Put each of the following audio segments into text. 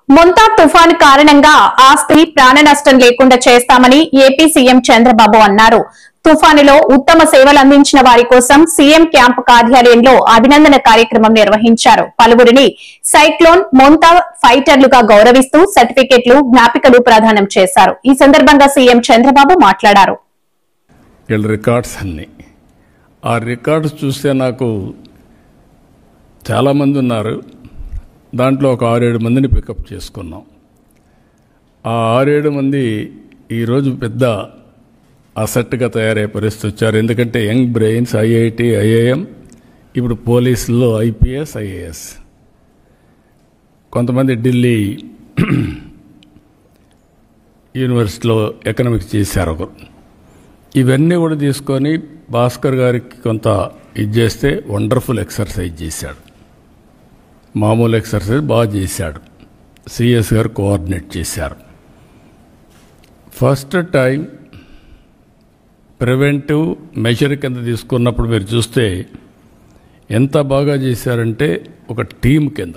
మొంతా తుఫాను కారణంగా ఆస్తి ప్రాణ నష్టం లేకుండా చేస్తామని ఏపీ సీఎం చంద్రబాబు అన్నారు. తుఫానులో ఉత్తమ సేవలు అందించిన వారి కోసం సీఎం క్యాంపు కార్యాలయంలో అభినందన కార్యక్రమం నిర్వహించారు. పలువురిని సైక్లోన్ మొంతా ఫైటర్లుగా గౌరవిస్తూ సర్టిఫికెట్లు, జ్ఞాపికలు ప్రదానం చేశారు. ఈ సందర్భంగా సీఎం చంద్రబాబు మాట్లాడారు. రికార్డ్స్ చూస్తే నాకు చాలా మంది ఉన్నారు. దాంట్లో ఒక 6-7 మందిని పికప్ చేసుకున్నాం. ఆ 6-7 మంది ఈరోజు పెద్ద అసెట్గా తయారయ్యే పరిస్థితి వచ్చారు. ఎందుకంటే యంగ్ బ్రెయిన్స్, ఐఐటి, ఐఐఎం, ఇప్పుడు పోలీసుల్లో ఐపీఎస్, ఐఏఎస్, కొంతమంది ఢిల్లీ యూనివర్సిటీలో ఎకనామిక్స్ చేశారు ఒకరు. ఇవన్నీ కూడా తీసుకొని భాస్కర్ గారికి కొంత ఇది చేస్తే వండర్ఫుల్ ఎక్సర్సైజ్ చేశాడు. మామూలు ఎక్సర్సైజ్ బాగా చేశాడు. సిఎస్ గారు కోఆర్డినేట్ చేశారు. ఫస్ట్ టైం ప్రివెంటివ్ మెజర్ కింద తీసుకున్నప్పుడు మీరు చూస్తే ఎంత బాగా చేశారంటే ఒక టీం కింద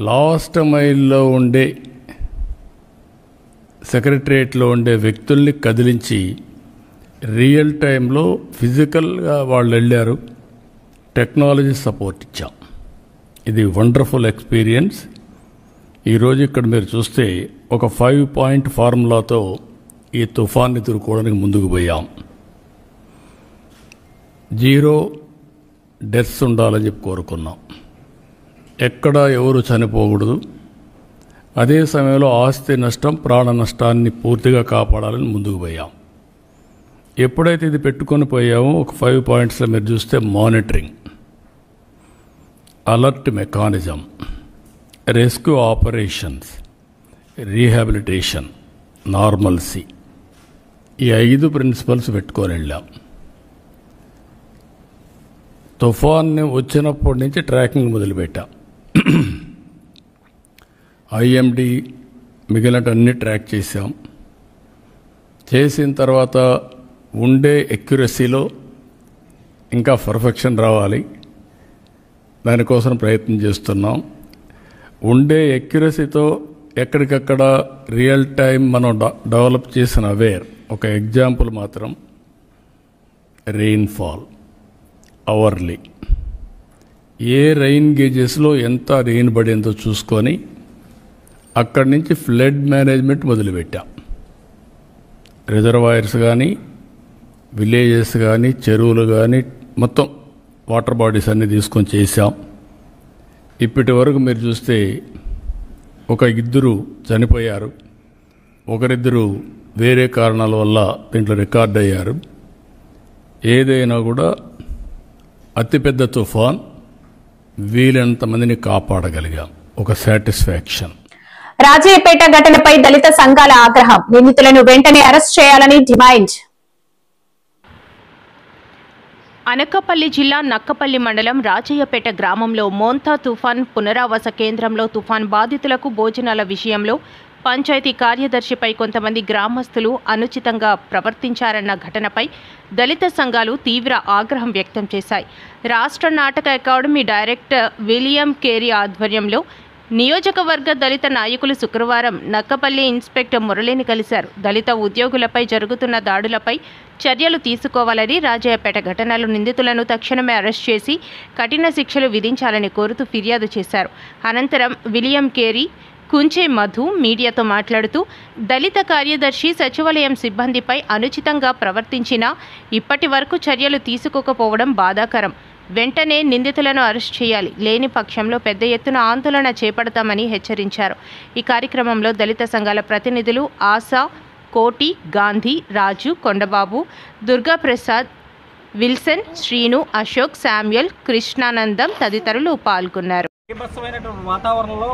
లాస్ట్ మైల్లో ఉండే సెక్రటరియట్లో ఉండే వ్యక్తుల్ని కదిలించి రియల్ టైంలో ఫిజికల్గా వాళ్ళు వెళ్ళారు. టెక్నాలజీ సపోర్ట్ ఇచ్చాం. ఇది వండర్ఫుల్ ఎక్స్పీరియన్స్. ఈరోజు ఇక్కడ మీరు చూస్తే ఒక 5-పాయింట్ ఫార్ములాతో ఈ తుఫాన్ని ఎదుర్కోవడానికి ముందుకు పోయాం. 0 డెత్స్ ఉండాలని చెప్పి కోరుకున్నాం. ఎక్కడ ఎవరు చనిపోకూడదు. అదే సమయంలో ఆస్తి నష్టం, ప్రాణ నష్టాన్ని పూర్తిగా కాపాడాలని ముందుకు పోయాం. ఎప్పుడైతే ఇది పెట్టుకొని పోయామో ఒక 5 పాయింట్స్లో మీరు చూస్తే monitoring, alert mechanism, rescue operations, rehabilitation, normalcy, ఈ 5 ప్రిన్సిపల్స్ పెట్టుకొని వెళ్ళాం. తుఫాన్ని వచ్చినప్పటి నుంచి ట్రాకింగ్ మొదలుపెట్టాం. ఐఎండి మిగిలినటన్నీ ట్రాక్ చేశాం. చేసిన తర్వాత ఉండే ఎక్యురసీలో ఇంకా పర్ఫెక్షన్ రావాలి. దానికోసం ప్రయత్నం చేస్తున్నాం. ఉండే ఎక్యురసీతో ఎక్కడికక్కడ రియల్ టైం మనం డెవలప్ చేసిన అవేర్. ఒక ఎగ్జాంపుల్ మాత్రం రెయిన్ఫాల్ అవర్లీ, ఏ రెయిన్ గేజెస్లో ఎంత రెయిన్ పడిందో చూసుకొని అక్కడి నుంచి ఫ్లడ్ మేనేజ్మెంట్ మొదలుపెట్టాం. రిజర్వాయర్స్ కానీ, విలేజెస్ కానీ, చెరువులు కానీ, మొత్తం వాటర్ బాడీస్ అన్నీ తీసుకొని చేశాం. ఇప్పటి వరకు మీరు చూస్తే ఒక 2 చనిపోయారు, ఒకరిద్దరు వేరే కారణాల వల్ల దీంట్లో రికార్డ్ అయ్యారు. ఏదైనా కూడా అతిపెద్ద తుఫాన్ వీలైనంత మందిని కాపాడగలిగాం. ఒక సాటిస్ఫాక్షన్. రాజయ్యపేట ఘటనపై దళిత సంఘాల ఆగ్రహం. నిందితులను వెంటనే అరెస్ట్ చేయాలని డిమాండ్. అనకాపల్లి జిల్లా నక్కపల్లి మండలం రాజయ్యపేట గ్రామంలో మోంతా తుఫాన్ పునరావాస కేంద్రంలో తుఫాన్ బాధితులకు భోజనాల విషయంలో పంచాయతీ కార్యదర్శిపై కొంతమంది గ్రామస్తులు అనుచితంగా ప్రవర్తించారన్న ఘటనపై దళిత సంఘాలు తీవ్ర ఆగ్రహం వ్యక్తం చేశాయి. రాష్ట్ర నాటక అకాడమీ డైరెక్టర్ విలియం కేరీ ఆధ్వర్యంలో నియోజకవర్గ దళిత నాయకులు శుక్రవారం నక్కపల్లి ఇన్స్పెక్టర్ మురళిని కలిశారు. దళిత ఉద్యోగులపై జరుగుతున్న దాడులపై చర్యలు తీసుకోవాలని, రాజయ్యపేట ఘటనలో నిందితులను తక్షణమే అరెస్ట్ చేసి కఠిన శిక్షలు విధించాలని కోరుతూ ఫిర్యాదు చేశారు. అనంతరం విలియం కేరీ కుంచే మధు మీడియాతో మాట్లాడుతూ దళిత కార్యదర్శి సచివాలయం సిబ్బందిపై అనుచితంగా ప్రవర్తించినా ఇప్పటి వరకు చర్యలు తీసుకోకపోవడం బాధాకరం. వెంటనే నిందితులను అరెస్ట్ చేయాలి, లేని పక్షంలో పెద్ద ఎత్తున ఆందోళన చేపడతామని హెచ్చరించారు. ఈ కార్యక్రమంలో దళిత సంఘాల ప్రతినిధులు ఆశా, కోటి, గాంధీ, రాజు, కొండబాబు, దుర్గాప్రసాద్, విల్సన్, శ్రీను, అశోక్, శామ్యుయల్, కృష్ణానందం తదితరులు పాల్గొన్నారు. వాతావరణంలో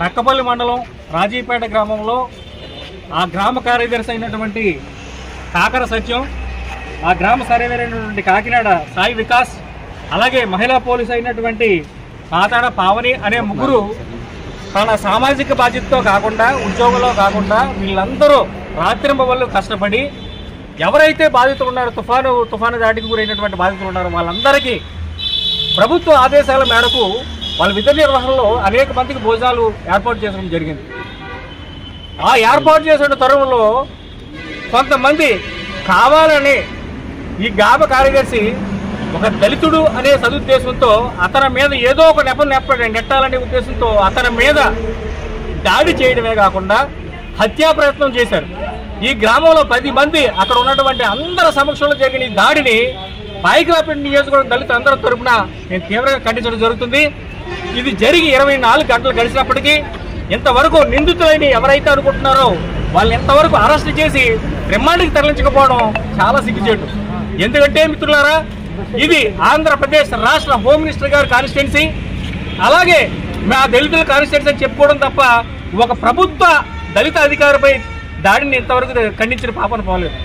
నక్కపల్లి మండలం రాజీపేట గ్రామంలో ఆ గ్రామ కార్యదర్శి అయినటువంటి కాకర సత్యం, ఆ గ్రామ సర్వేయర్ అయినటువంటి కాకినాడ సాయి వికాస్, అలాగే మహిళా పోలీసు అయినటువంటి పాతాడ పావని అనే ముగ్గురు తన సామాజిక బాధ్యతతో కాకుండా, ఉద్యోగంలో కాకుండా వీళ్ళందరూ రాత్రింబవళ్ళు కష్టపడి ఎవరైతే బాధితులు ఉన్నారో, తుఫాను దాటికి గురైనటువంటి బాధితులు ఉన్నారో వాళ్ళందరికీ ప్రభుత్వ ఆదేశాల మేరకు వాళ్ళ విధి నిర్వహణలో అనేక మందికి భోజనాలు ఏర్పాటు చేయడం జరిగింది. ఆ ఏర్పాటు చేసిన తరుణంలో కొంతమంది కావాలని ఈ గ్రామ కార్యదర్శి ఒక దళితుడు అనే సదుద్దేశంతో అతని మీద ఏదో ఒక నెట్టాలనే ఉద్దేశంతో అతని మీద దాడి చేయడమే కాకుండా హత్యా ప్రయత్నం చేశారు. ఈ గ్రామంలో 10 మంది అక్కడ ఉన్నటువంటి అందరి సమక్షంలో జరిగిన ఈ దాడిని పాయకరావుపేట నియోజకవర్గం దళిత అందరి తరపున నేను తీవ్రంగా ఖండించడం జరుగుతుంది. ఇది జరిగి 24 గంటలు గడిచినప్పటికీ ఇంతవరకు నిందితులని ఎవరైతే అనుకుంటున్నారో వాళ్ళని ఇంతవరకు అరెస్ట్ చేసి రిమాండ్కి తరలించకపోవడం చాలా సిగ్గుచేటు. ఎందుకంటే మిత్రులారా, ఇది ఆంధ్రప్రదేశ్ రాష్ట్ర హోమ్ మినిస్టర్ గారి కాన్స్టిట్యున్సీ, అలాగే మా దళితుల కాన్స్టిట్యున్సీ అని చెప్పుకోవడం తప్ప ఒక ప్రభుత్వ దళిత అధికారిపై దాడిని ఇంతవరకు ఖండించిన పాపన పోలేదు.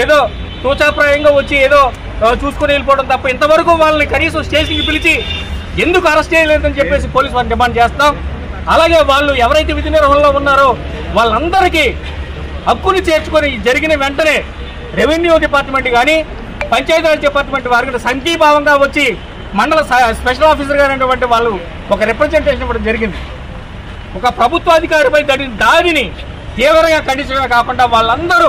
ఏదో తూచాప్రాయంగా వచ్చి ఏదో చూసుకుని వెళ్ళిపోవడం తప్ప ఇంతవరకు వాళ్ళని కనీసం స్టేషన్కి పిలిచి ఎందుకు అరెస్ట్ చేయలేదని చెప్పేసి పోలీసు వారిని డిమాండ్ చేస్తాం. అలాగే వాళ్ళు ఎవరైతే విధి నిర్వహణలో ఉన్నారో వాళ్ళందరికీ హక్కుని చేర్చుకొని జరిగిన వెంటనే రెవెన్యూ డిపార్ట్మెంట్ కానీ పంచాయతీరాజ్ డిపార్ట్మెంట్ వారికి సంఘీభావంగా వచ్చి మండల స్పెషల్ ఆఫీసర్ గారైనటువంటి వాళ్ళు ఒక రిప్రజెంటేషన్ ఇవ్వడం జరిగింది. ఒక ప్రభుత్వాధికారిపై దాడిని తీవ్రంగా ఖండించడమే కాకుండా వాళ్ళందరూ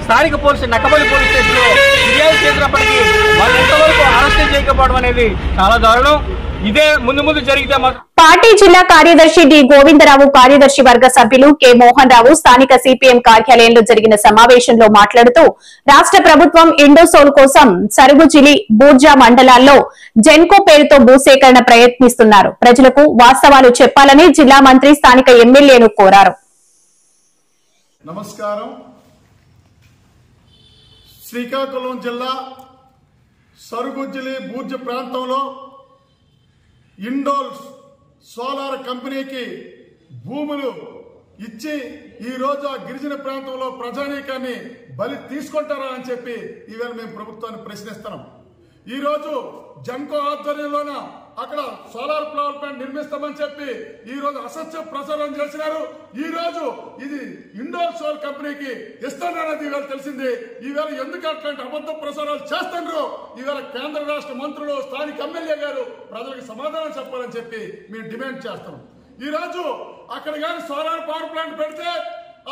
స్థానిక పోలీసు నక్కపల్లి పోలీస్ స్టేషన్లో ఫిర్యాదు చేసినప్పటికీ వాళ్ళు ఎంతవరకు అరెస్ట్ చేయకపోవడం అనేది చాలా దారుణం. ఇదే ముందు జరిగితే పార్టీ జిల్లా కార్యదర్శి డి గోవిందరావు, కార్యదర్శి వర్గ సభ్యులు కె మోహన్ రావు స్థానిక సిపిఎం కార్యాలయంలో జరిగిన సమావేశంలో మాట్లాడుతూ రాష్ట్ర ప్రభుత్వం ఇండోసోల్ కోసం సరుగుజిలి, బూర్జా మండలాల్లో జెన్కో పేరుతో భూసేకరణ ప్రయత్నిస్తున్నారు. ప్రజలకు వాస్తవాలు చెప్పాలని జిల్లా మంత్రి స్థానిక ఎమ్మెల్యేను కోరారు. నమస్కారం. శ్రీకాకుళం జిల్లా సరుగుజిలి, బూర్జ ప్రాంతంలో ఇండోల్ సోలార్ కంపెనీకి భూములు ఇచ్చి ఈరోజు ఆ గిరిజన ప్రాంతంలో ప్రజానీకాన్ని బలి తీసుకుంటారా అని చెప్పి ఈవేళ మేము ప్రభుత్వాన్ని ప్రశ్నిస్తున్నాం. ఈరోజు జంకో ఆధ్వర్యంలోన అక్కడ సోలార్ పవర్ ప్లాంట్ నిర్మిస్తామని చెప్పి ఈ రోజు అసత్య ప్రచారం చేసినారు. ఈ రోజు ఇది ఇండోర్ సోల్ కంపెనీకి ఇస్తానన్నది ఈవేళ తెలిసింది. ఈవేళ ఎందుకు అట్లాంటి అబద్ధ ప్రచారాలు చేస్తున్నారు? ఈవేళ కేంద్ర రాష్ట్ర మంత్రులు, స్థానిక ఎమ్మెల్యే గారు ప్రజలకు సమాధానం చెప్పాలని చెప్పి మేము డిమాండ్ చేస్తాం. ఈ రోజు అక్కడ కానీ సోలార్ పవర్ ప్లాంట్ పెడితే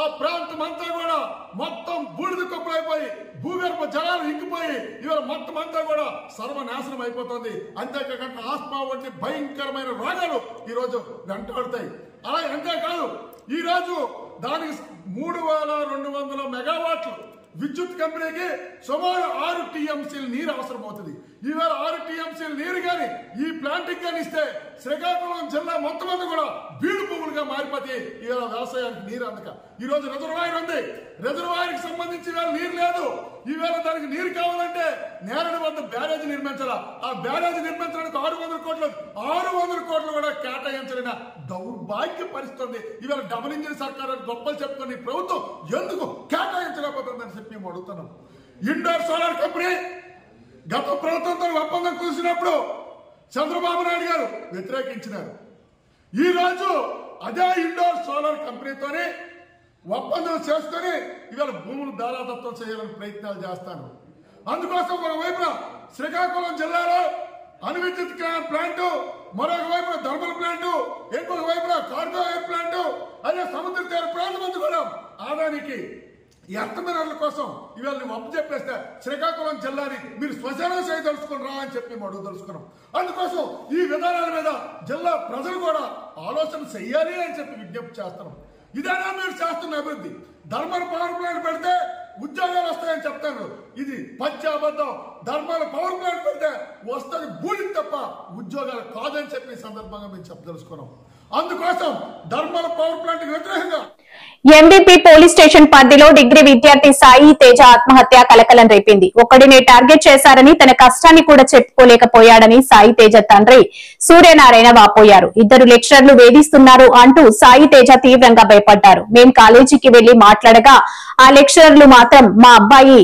ఆ ప్రాంతం అంతా కూడా మొత్తం బూడిద కుప్పలైపోయి భూగర్భ జలాలు ఇంకిపోయి ఇవాళ మొత్తం అంతా కూడా సర్వనాశనం అయిపోతుంది. అంతేకాకుండా ఆస్మా వంటి భయంకరమైన రోగాలు ఈ రోజు వెంటాడుతాయి. అలా అంతేకాదు ఈ రోజు దానికి 3200 మెగావాట్లు విద్యుత్ కంపెనీకి సుమారు 6 టీఎంసీలు నీరు అవసరం అవుతుంది. ఈవేళ 6 టీఎంసీలు నీరు కానీ ఈ ప్లాంట్కి కానీ ఇస్తే శ్రీకాకుళం జిల్లా మొత్తం అంతా కూడా బీడు పువ్వులుగా మారిపోతే ఈవేళ వ్యవసాయానికి నీరు అందక ఈ రోజు రిజర్వాయర్ ఉంది. రిజర్వాయర్కి సంబంధించి ఈవేళ నీరు లేదు. ఈవేళ దానికి నీరు కావాలంటే నేరడి వద్ద బ్యారేజ్ నిర్మించాలా. ఆ బ్యారేజ్ నిర్మించడానికి 600 కోట్లు కూడా కేటాయించలేని దౌర్భాగ్య పరిస్థితి. ఈవేళ డబుల్ ఇంజిన్ సర్కార్ గొప్పలు చెప్పుకొని ప్రభుత్వం ఎందుకు కేటాయించలేకపోతుందని చెప్పి మేము అడుగుతున్నాం. ఇండోర్ సోలార్ కంపెనీ గత ప్రభుత్వంతో ఒప్పందం కుదిసినప్పుడు చంద్రబాబు నాయుడు గారు వ్యతిరేకించినారు. ఈ రోజు అదే ఇండోర్ సోలార్ కంపెనీతోనే ఒప్పందం చేసుకుని ఇవాళ భూములు దారాదత్తం చేయాలని ప్రయత్నాలు చేస్తాను. అందుకోసం ఒక వైపున శ్రీకాకుళం జిల్లాలో అణువిద్యుత్ ప్లాంట్, మరొక వైపున థర్మల్ ప్లాంట్, ఇంకొక వైపున కార్గో ఎయిర్ ప్లాంట్, అదే సముద్ర తీర ప్రాంతం అంతా కూడా ఆదానికి ఎర్తమినర్ల కోసం ఇవాళ నువ్వు అప్పు చెప్పేస్తే శ్రీకాకుళం జిల్లాని మీరు శ్మశానం చేయదలుచుకుని రా అని చెప్పి మేము అడుగుదలుచుకున్నాం. అందుకోసం ఈ విధానాల మీద జిల్లా ప్రజలు కూడా ఆలోచన చెయ్యాలి అని చెప్పి విజ్ఞప్తి చేస్తున్నాం. ఇదేనా మీరు చేస్తున్న అభివృద్ధి? ధర్మల పవర్ ప్లాంట్ పెడితే ఉద్యోగాలు వస్తాయని చెప్తాను. ఇది పచ్చాబద్ధం. ధర్మాల పవర్ ప్లాంట్ పెడితే వస్తుంది బూడిద తప్ప ఉద్యోగాలు కాదని చెప్పి సందర్భంగా మేము చెప్పదలుచుకున్నాం. అందుకోసం ధర్మాల పవర్ ప్లాంట్ కి వ్యతిరేకంగా ఎంబీపీ పోలీస్ స్టేషన్ పరిధిలో డిగ్రీ విద్యార్థి సాయి తేజ ఆత్మహత్య కలకలం రేపింది. ఒకడిని టార్గెట్ చేశారని, తన కష్టాన్ని కూడా చెప్పుకోలేకపోయాడని సాయి తేజ తండ్రి సూర్యనారాయణ వాపోయారు. 2 లెక్చరర్లు వేధిస్తున్నారు అంటూ సాయి తేజ తీవ్రంగా భయపడ్డారు. మేం కాలేజీకి వెళ్లి మాట్లాడగా ఆ లెక్చరర్లు మాత్రం మా అబ్బాయి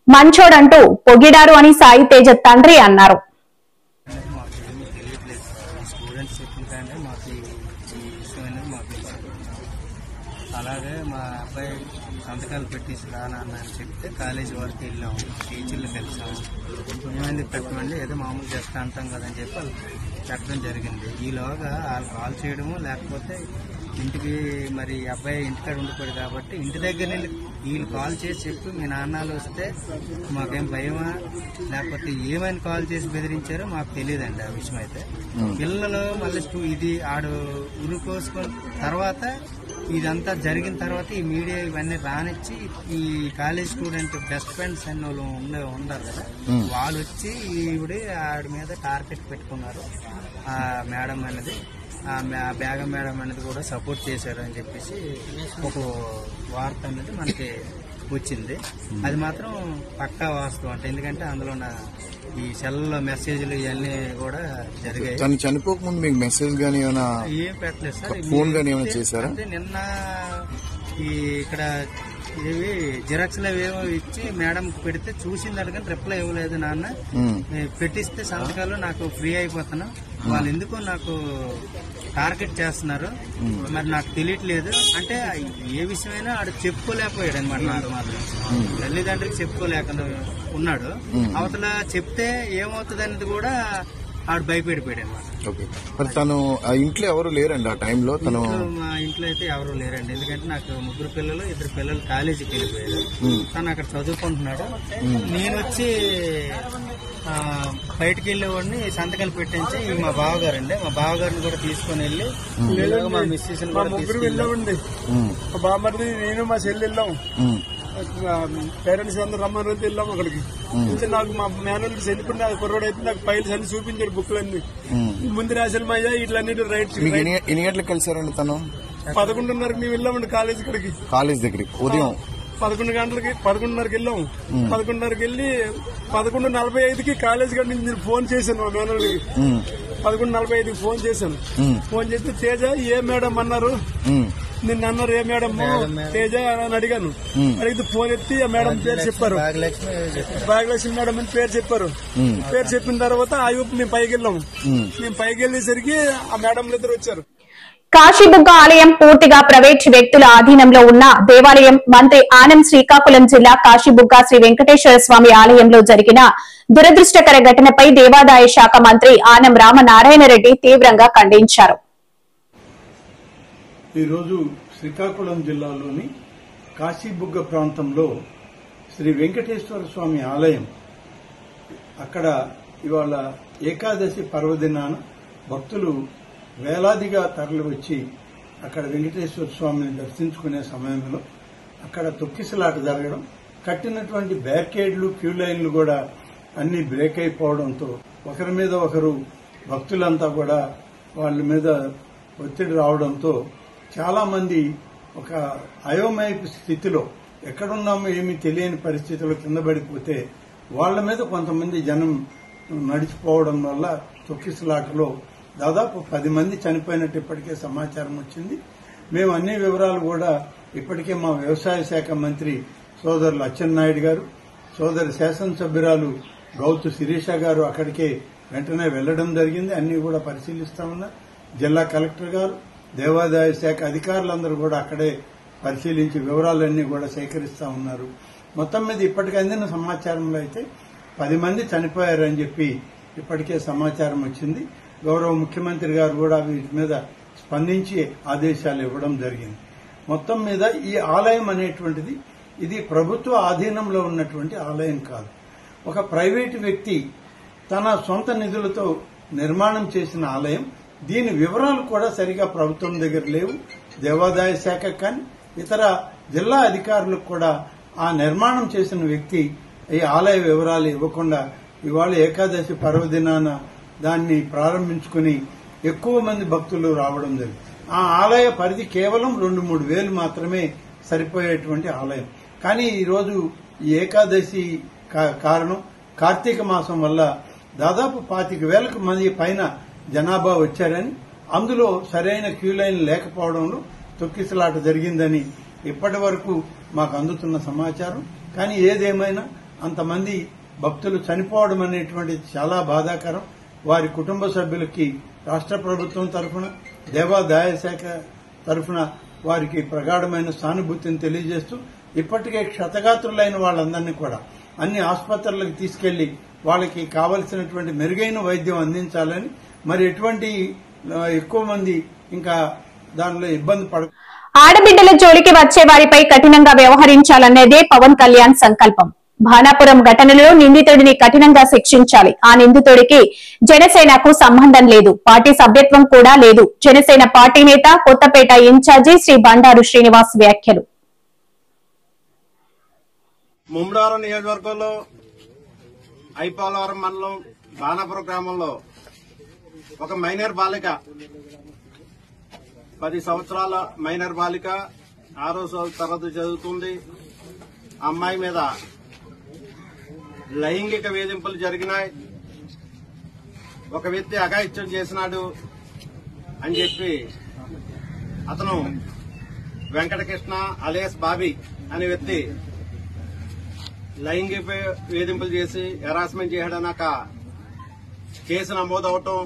మంచోడంటూ పొగిడారు అని సాయి తేజ తండ్రి అన్నారు. అలాగే మా అబ్బాయి సంతకాలు పెట్టేసి రానా అని చెప్తే కాలేజీ వరకు వెళ్ళాము, టీచర్లు కలిసాము. ఏమైంది పెట్టమండి, ఏదో మామూలు చేస్తా అంటాం కదని చెప్పి వాళ్ళు పెట్టడం జరిగింది. ఈలోగా వాళ్ళు కాల్ చేయడము, లేకపోతే ఇంటికి మరి అబ్బాయి ఇంటికాడ ఉండిపోయాడు కాబట్టి ఇంటి దగ్గర వీళ్ళు కాల్ చేసి చెప్పి మీ నాన్నలు వస్తే మాకేం భయమా లేకపోతే ఏమైనా కాల్ చేసి బెదిరించారో మాకు తెలియదండి ఆ విషయం. అయితే పిల్లలు మళ్ళీ ఇది ఆడు ఉరు కోసుకొని తర్వాత ఇదంతా జరిగిన తర్వాత ఈ మీడియా ఇవన్నీ రానిచ్చి ఈ కాలేజ్ స్టూడెంట్ బెస్ట్ ఫ్రెండ్స్ అన్న వాళ్ళు ఉన్నారు కదా, వాళ్ళు వచ్చి ఆడి మీద టార్గెట్ పెట్టుకున్నారు. ఆ మేడం అనేది బేగం మేడం అనేది కూడా సపోర్ట్ చేశారు అని చెప్పేసి ఒక వార్త అనేది మనకి వచ్చింది. అది మాత్రం పక్కా వాస్తవం అంటే, ఎందుకంటే అందులో ఈ సెల్లో మెసేజ్లు ఇవన్నీ కూడా జరిగాయి. తను చనిపోకముందు మీకు మెసేజ్ గానీ ఏమైనా ఏం పెట్టలేదు సార్, ఫోన్ గానీ ఏమైనా చేశారా? అంటే నిన్న ఇక్కడ ఇవి జిరాక్స్ లో ఏవో ఇచ్చి మేడం పెడితే చూసింది అడగని రిప్లై ఇవ్వలేదు. నాన్న పెట్టిస్తే సంతకాలు నాకు ఫ్రీ అయిపోతాను, వాళ్ళు ఎందుకో నాకు టార్గెట్ చేస్తున్నారు, మరి నాకు తెలియట్లేదు అంటే ఏ విషయమైనా ఆడు చెప్పుకోలేకపోయాడు అనమాట. నాకు మాత్రం తల్లిదండ్రులకు చెప్పుకోలేక ఉన్నాడు. అవతల చెప్తే ఏమవుతుంది అనేది కూడా ఆడు భయపడిపోయాడు అనమాట. మరి తను ఆ ఇంట్లో ఎవరు లేరండి ఆ టైంలో? తను మా ఇంట్లో అయితే ఎవరు లేరండి, ఎందుకంటే నాకు 3 పిల్లలు, 2 పిల్లలు కాలేజీకి వెళ్ళిపోయారు. తను అక్కడ చదువుకుంటున్నాడు. నేను వచ్చి బయటకు వెళ్ళేవాడిని సంతకాలు పెట్టించి మా బావగారు అండి, మా బావగారిని కూడా తీసుకుని వెళ్ళి మా మిస్సెస్ వెళ్ళామండి. మా బామ్మది నేను మా చెల్లి వెళ్ళాం, పేరెంట్స్ అందరూ రమ్మని రోజు వెళ్ళాము అక్కడికి. నాకు మా మేనల్ని చనిపోయిన కుర్రోడు అయితే నాకు ఫైల్స్ అన్ని చూపించాడు, బుక్లన్నీ ముందు రాశాను అయ్యా ఇట్లన్నీ రైట్. ఎన్ని గంటలకు కలిసారండి తను? 11:30కి మేము వెళ్ళామండి కాలేజ్ ఇక్కడికి, కాలేజ్ దగ్గరికి ఉదయం 11 గంటలకి 11:30కి వెళ్ళాము. 11:30కి వెళ్ళి 11:45కి కాలేజ్ కాడ నుంచి నేను ఫోన్ చేశాను మా మేనల్కి. 11:45కి ఫోన్ చేశాను. ఫోన్ చేస్తే తేజ ఏ మేడం అన్నారు, నిన్న అన్నారు ఏ మేడం తేజ అని అడిగాను. అడిగితే ఫోన్ ఎత్తి ఆ మేడం పేరు చెప్పారు, భాగ్యలక్ష్మి మేడం అని పేరు చెప్పారు. పేరు చెప్పిన తర్వాత ఆ యూపు మేము పైకి వెళ్ళాము. మేము పైకి వెళ్ళేసరికి ఆ మేడంలు ఇద్దరు వచ్చారు. కాశీబుగ్గ ఆలయం పూర్తిగా ప్రైవేటు వ్యక్తుల ఆధీనంలో ఉన్న దేవాలయం. మంత్రి ఆనం శ్రీకాకుళం జిల్లా కాశీబుగ్గ శ్రీ వెంకటేశ్వర స్వామి ఆలయంలో జరిగిన దురదృష్టకర ఘటనపై దేవాదాయ శాఖ మంత్రి ఆనం రామనారాయణ రెడ్డి తీవ్రంగా ఖండించారు. ఈరోజు శ్రీకాకుళం జిల్లాలోని కాశీబుగ్గ ప్రాంతంలో శ్రీ వెంకటేశ్వర స్వామి ఆలయం, అక్కడ ఇవాళ ఏకాదశి పర్వదినాన భక్తులు వేలాదిగా తరలివచ్చి అక్కడ వెంకటేశ్వర స్వామిని దర్శించుకునే సమయంలో అక్కడ తొక్కిసలాట జరగడం, కట్టినటువంటి బ్యారికేడ్లు క్యూ లైన్లు కూడా అన్ని బ్రేక్ అయిపోవడంతో ఒకరి మీద ఒకరు భక్తులంతా కూడా వాళ్ళ మీద ఒత్తిడి రావడంతో చాలా మంది ఒక అయోమయపు స్థితిలో ఎక్కడున్నామో ఏమీ తెలియని పరిస్థితిలో కింద పడిపోతే వాళ్ల మీద కొంతమంది జనం నడిచిపోవడం వల్ల తొక్కిసలాటలో దాదాపు 10 మంది చనిపోయినట్టు ఇప్పటికే సమాచారం వచ్చింది. మేము అన్ని వివరాలు కూడా ఇప్పటికే మా వ్యవసాయ శాఖ మంత్రి సోదరులు అచ్చెన్నాయుడు గారు, సోదరి శాసనసభ్యురాలు గౌతు శిరీష గారు అక్కడికే వెంటనే వెళ్లడం జరిగింది. అన్ని కూడా పరిశీలిస్తామన్నారు. జిల్లా కలెక్టర్ గారు, దేవాదాయ శాఖ అధికారులందరూ కూడా అక్కడే పరిశీలించి వివరాలన్నీ కూడా సేకరిస్తా ఉన్నారు. మొత్తం మీద ఇప్పటికే అందిన సమాచారంలో అయితే 10 మంది చనిపోయారని చెప్పి ఇప్పటికే సమాచారం వచ్చింది. గౌరవ ముఖ్యమంత్రి గారు కూడా వీటి మీద స్పందించి ఆదేశాలు ఇవ్వడం జరిగింది. మొత్తం మీద ఈ ఆలయం అనేటువంటిది ఇది ప్రభుత్వ ఆధీనంలో ఉన్నటువంటి ఆలయం కాదు. ఒక ప్రైవేటు వ్యక్తి తన సొంత నిధులతో నిర్మాణం చేసిన ఆలయం. దీని వివరాలు కూడా సరిగా ప్రభుత్వం దగ్గర లేవు. దేవాదాయ శాఖ కానీ ఇతర జిల్లా అధికారులకు కూడా ఆ నిర్మాణం చేసిన వ్యక్తి ఈ ఆలయ వివరాలు ఇవ్వకుండా ఇవాళ ఏకాదశి పర్వదినాన దాన్ని ప్రారంభించుకుని ఎక్కువ మంది భక్తులు రావడం జరిగింది. ఆ ఆలయ పరిధి కేవలం 2-3 వేలు మాత్రమే సరిపోయేటువంటి ఆలయం. కానీ ఈరోజు ఈ ఏకాదశి కారణం కార్తీక మాసం వల్ల దాదాపు 25,000 మంది పైన జనాభా వచ్చారని, అందులో సరైన క్యూ లైన్ లేకపోవడంలో తొక్కిసలాట జరిగిందని ఇప్పటి వరకు మాకు అందుతున్న సమాచారం. కానీ ఏదేమైనా అంతమంది భక్తులు చనిపోవడం అనేటువంటిది చాలా బాధాకరం. వారి కుటుంబ సభ్యులకి రాష్ట్ర ప్రభుత్వం తరఫున, దేవాదాయ శాఖ తరఫున వారికి ప్రగాఢమైన సానుభూతిని తెలియజేస్తూ ఇప్పటికే క్షతగాత్రులైన వాళ్ళందరినీ కూడా అన్ని ఆసుపత్రులకు తీసుకెళ్లి వాళ్ళకి కావలసినటువంటి మెరుగైన వైద్యం అందించాలని, మరి ఎటువంటి ఎక్కువ మంది ఇంకా దానిలో ఇబ్బంది పడ ఆడబిడ్డల జోలికి వచ్చే వారిపై కఠినంగా వ్యవహరించాలన్నదే పవన్ కళ్యాణ్ సంకల్పం. భానాపురం ఘటనలో నిందితుడిని కఠినంగా శిక్షించాలి. ఆ నిందితుడికి జనసేనకు సంబంధం లేదు, పార్టీ సభ్యత్వం కూడా లేదు. జనసేన పార్టీ నేత కొత్తపేట ఇన్ఛార్జి శ్రీ బండారు శ్రీనివాస్ వ్యాఖ్యలు. ముమ్మడారం నియోజకవర్గంలో ఐపోలవరం మండలం బాణాపురం గ్రామంలో ఒక మైనర్ బాలిక 10 సంవత్సరాల మైనర్ బాలిక 6వ తరగతి చదువుతుంది. అమ్మాయి మీద లైంగిక వేధింపులు జరిగినాయి. ఒక వ్యక్తి అఘాయిత్యం చేసినాడు అని చెప్పి అతను వెంకటకృష్ణ అలియాస్ బాబీ అనే వ్యక్తి లైంగిక వేధింపులు చేసి హెరాస్మెంట్ చేయడాక కేసు నమోదవటం,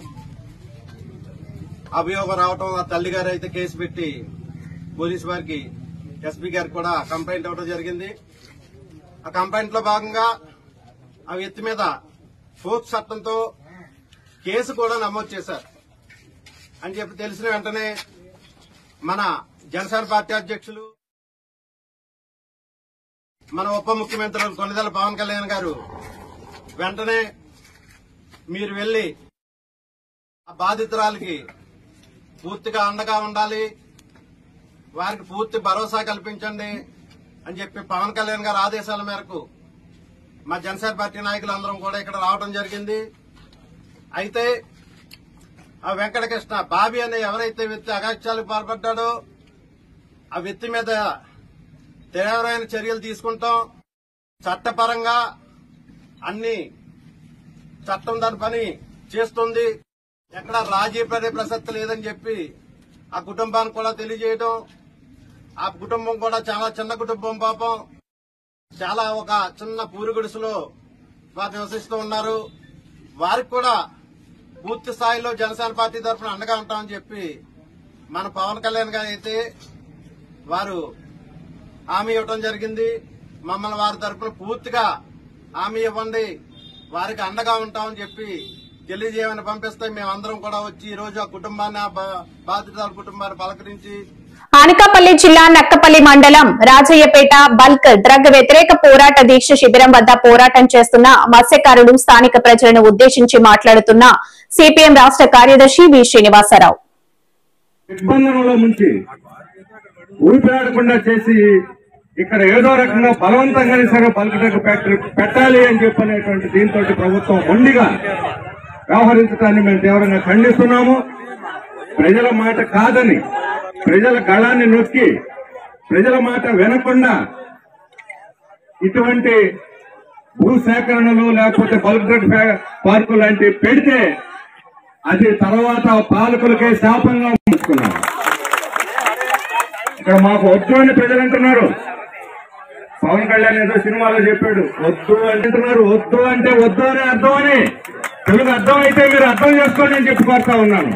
అభియోగం రావటం, ఆ తల్లిగారు అయితే కేసు పెట్టి పోలీసు వారికి ఎస్పీ గారికి కూడా కంప్లైంట్ ఇవ్వడం జరిగింది. ఆ కంప్లైంట్ లో భాగంగా ఆ వ్యక్తి మీద ఫోక్స్ చట్టంతో కేసు కూడా నమోదు చేశారు అని చెప్పి తెలిసిన వెంటనే మన జనసేన పార్టీ అధ్యక్షులు, మన ఉప ముఖ్యమంత్రి కొణిదెల పవన్ కళ్యాణ్ గారు వెంటనే మీరు వెళ్లి ఆ బాధితురాలకి పూర్తిగా అండగా ఉండాలి, వారికి పూర్తి భరోసా కల్పించండి అని చెప్పి పవన్ కళ్యాణ్ గారి ఆదేశాల మేరకు మా జనసేన పార్టీ నాయకులందరం కూడా ఇక్కడ రావడం జరిగింది. అయితే ఆ వెంకటకృష్ణ బాబీ అనే ఎవరైతే వ్యక్తి అఘాయిత్యాలకు పాల్పడ్డాడో ఆ వ్యక్తి మీద తీవ్రమైన చర్యలు తీసుకుంటాం. చట్టపరంగా అన్ని చట్టం దాని పని చేస్తుంది, ఎక్కడ రాజీ పడే ప్రసక్తి లేదని చెప్పి ఆ కుటుంబానికి కూడా తెలియజేయడం. ఆ కుటుంబం కూడా చాలా చిన్న కుటుంబం, పాపం చాలా ఒక చిన్న పూరి గుడిసెలో వారు నివసిస్తూ ఉన్నారు. వారికి కూడా పూర్తి స్థాయిలో జనసేన పార్టీ తరఫున అండగా ఉంటామని చెప్పి మన పవన్ కళ్యాణ్ గారు అయితే వారు హామీ ఇవ్వడం జరిగింది. మమ్మల్ని వారి తరఫున పూర్తిగా హామీ ఇవ్వండి, వారికి అండగా ఉంటామని చెప్పి తెలియజేయమని పంపిస్తే మేమందరం కూడా వచ్చి ఈ రోజు ఆ కుటుంబాన్ని, బాధితుల కుటుంబాన్ని పలకరించి అనకాపల్లి జిల్లా నక్కపల్లి మండలం రాజయ్యపేట బల్క్ డ్రగ్ వ్యతిరేక పోరాట దీక్ష శిబిరం వద్ద పోరాటం చేస్తున్న మత్స్యకారులు, స్థానిక ప్రజలను ఉద్దేశించి మాట్లాడుతున్న సిపిఎం రాష్ట్ర కార్యదర్శి వి శ్రీనివాసరావు. ఇబ్బందులలో ముంచి ఊపిరాడకుండా చేసి ఇక్కడ ఏదో రకంగా బలవంతంగా సరే బల్క్ డ్రగ్ ఫ్యాక్టరీ పెట్టాలి అని చెప్పనేటువంటి దీంతో ప్రభుత్వం మొండిగా వ్యవహరించడాన్ని మేము తీవ్రంగా ఖండిస్తున్నాము. ప్రజల మాట కాదని, ప్రజల గళాన్ని నొక్కి, ప్రజల మాట వినకుండా ఇటువంటి భూసేకరణలు లేకపోతే బల్క్ డ్రగ్ పార్కు లాంటివి పెడితే అది తర్వాత పాలకులకే శాపంగా ఉంచుకున్నాం. ఇక్కడ మాకు వద్దు అని ప్రజలు అంటున్నారు. పవన్ కళ్యాణ్ ఏదో సినిమాలో చెప్పాడు, వద్దు అంటున్నారు. వద్దు అంటే వద్దు అనే అర్థం అని తెలుగు అర్థం అయితే మీరు అర్థం చేసుకోండి అని చెప్పి కోరుతా ఉన్నాను.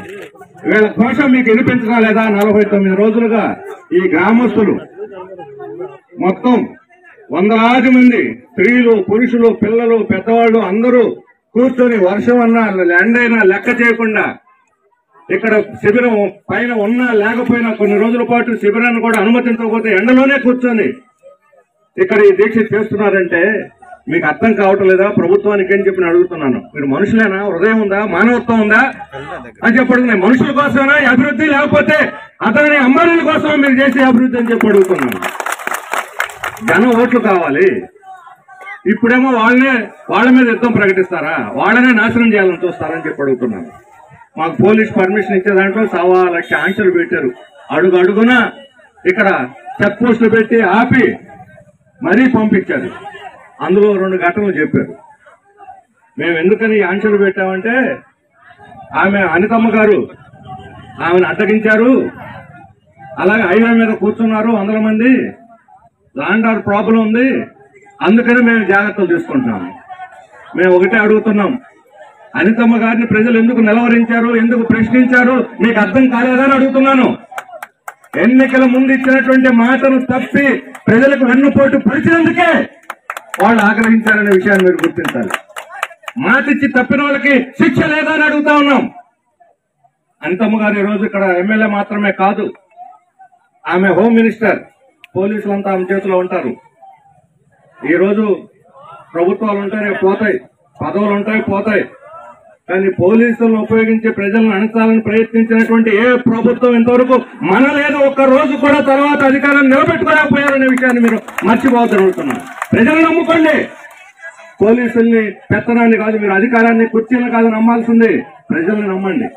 వీళ్ళ కోసం మీకు వినిపించడం లేదా? 49 రోజులుగా ఈ గ్రామస్తులు మొత్తం వందలాది మంది స్త్రీలు, పురుషులు, పిల్లలు, పెద్దవాళ్లు అందరూ కూర్చొని వర్షం అన్నా ఎండ అయినా లెక్క చేయకుండా ఇక్కడ శిబిరం పైన ఉన్నా లేకపోయినా కొన్ని రోజుల పాటు శిబిరాన్ని కూడా అనుమతించకపోతే ఎండలోనే కూర్చొని ఇక్కడ ఈ దీక్ష చేస్తున్నారంటే మీకు అర్థం కావటం లేదా? ప్రభుత్వానికి అని చెప్పి నేను అడుగుతున్నాను. మీరు మనుషులేనా? హృదయం ఉందా? మానవత్వం ఉందా అని చెప్పి అడుగుతున్నాను. మనుషుల కోసమేనా ఈ అభివృద్ధి, లేకపోతే అతని అంబానీల కోసం మీరు చేసే అభివృద్ధి అని చెప్పి అడుగుతున్నాను. జనం ఓట్లు కావాలి. ఇప్పుడేమో వాళ్ళ మీద యుద్ధం ప్రకటిస్తారా? వాళ్ళనే నాశనం చేయాలని చూస్తారని చెప్పి అడుగుతున్నాను. మాకు పోలీస్ పర్మిషన్ ఇచ్చే దాంట్లో 1,00,000 ఆంక్షలు పెట్టారు. అడుగు అడుగున ఇక్కడ చెక్ పోస్టులు పెట్టి ఆపి మరీ పంపించారు. అందులో 2 ఘటనలు చెప్పారు. మేము ఎందుకని ఆంక్షలు పెట్టామంటే ఆమె అనితమ్మ గారు ఆమెను అడ్డగించారు, అలాగే హైవే మీద కూర్చున్నారు 100 మంది, ల్యాండ్ ఆర్డర్ ప్రాబ్లం ఉంది, అందుకని మేము జాగ్రత్తలు తీసుకుంటున్నాము. మేము ఒకటే అడుగుతున్నాం, అనితమ్మ గారిని ప్రజలు ఎందుకు నిలవరించారు, ఎందుకు ప్రశ్నించారు మీకు అర్థం కాలేదని అడుగుతున్నాను. ఎన్నికల ముందు ఇచ్చినటువంటి మాటను తప్పి ప్రజలకు వెన్నుపోటు పరిచినందుకే వాళ్ళు ఆగ్రహించారనే విషయాన్ని మీరు గుర్తించాలి. మాట ఇచ్చి తప్పిన వాళ్ళకి శిక్ష లేదా అని అడుగుతా ఉన్నాం. అనితమ్మ గారు ఈ రోజు ఇక్కడ ఎమ్మెల్యే మాత్రమే కాదు, ఆమె హోమ్ మినిస్టర్. పోలీసులంతా ఆమె చేతిలో ఉంటారు. ఈ రోజు ప్రభుత్వాలు ఉంటాయి, పోతాయి, పదవులు ఉంటాయి, పోతాయి. కానీ పోలీసులను ఉపయోగించి ప్రజలను అణచాలని ప్రయత్నించినటువంటి ఏ ప్రభుత్వం ఇంతవరకు మనలేదు. ఒక్క రోజు కూడా తర్వాత అధికారాన్ని నిలబెట్టుకోలేకపోయారనే విషయాన్ని మీరు మర్చిపోవద్దని అడుగుతున్నాను. ప్రజలను నమ్ముకోండి, పోలీసుల్ని, పెత్తనాన్ని కాదు. మీరు అధికారాన్ని, కుర్చీలను కాదు నమ్మాల్సింది, ప్రజల్ని నమ్మండి.